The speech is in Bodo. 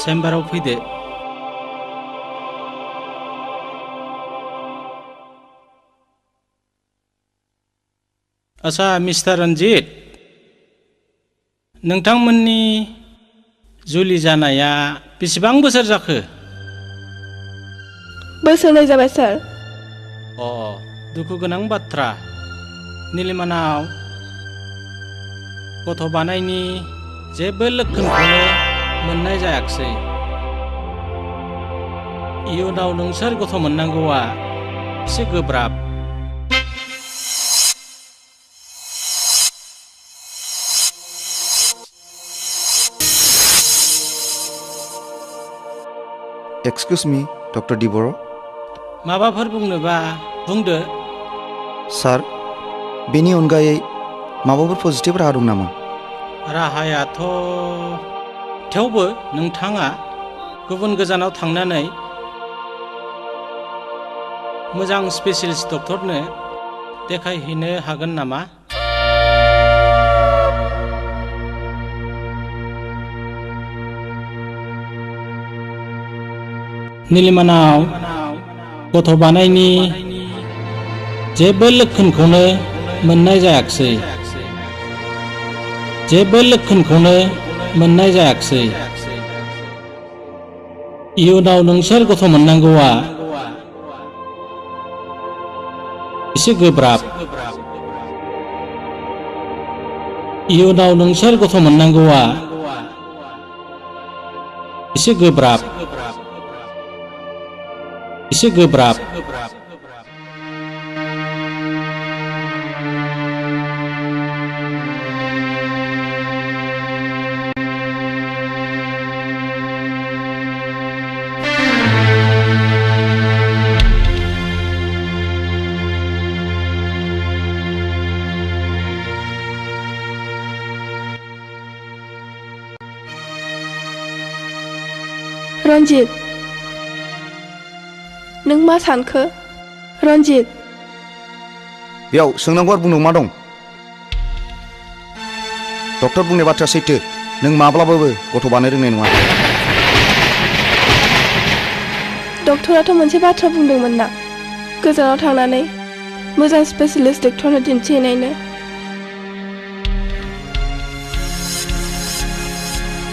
चेम्बाराव फैदो। आच्छा मिस्टार रन्जित, नोंथांमोननि जुलि जानाया बेसेबां बोसोर जाखो? बोसोरनै जाबाय सार। दुखु गोनां बाथ्रा। निलिमानाव गथ' बानायनि जेबो लक्षणखौनो मोननाय जायाखिसै। इयुनाव नोंसोर गथ' मोननांगौआ एसे गोब्राब। एक्सक्यूज मी डॉक्टर डिबर। माबाफोर बुंनोबा बुंदो। सार, बेनि अनगायै माबाफोर पजिटिभ राहा दं नामा? राहायाथ' थेवबो नोंथाङा गुबुन गोजानाव थांनानै मोजां स्पेशलिस्ट डक्टरनो देखायहैनो हागोन नामा? निलिमानाव गथ' बानायनि जेबो लक्षणखौनो मोननाय जायाखिसै। जेबो लक्षणखौनो मोननाय जायाखिसै। इयुनाव नोंसोर गथ' मोननांगौआ एसे गोब्राब। इयुनाव नोंसोर गथ' मोननांगौआ एसे गोब्राब। एसे गोब्राब। रन्जित, नों मा सानखो? रन्जित, बेयाव सोंनांगौ आरो बुंनांगौ मा दं? डक्टर बुंनाय बाथ्राया सैथो। नों माब्लाबाबो गथ' बानायनो रोंनाय नङा। डक्टराथ' मोनसे बाथ्रा बुंदोंमोन ना, गोजानाव थांनानै मोजां स्पेशलिस्ट डक्टरनो दिन्थिहैनायनो।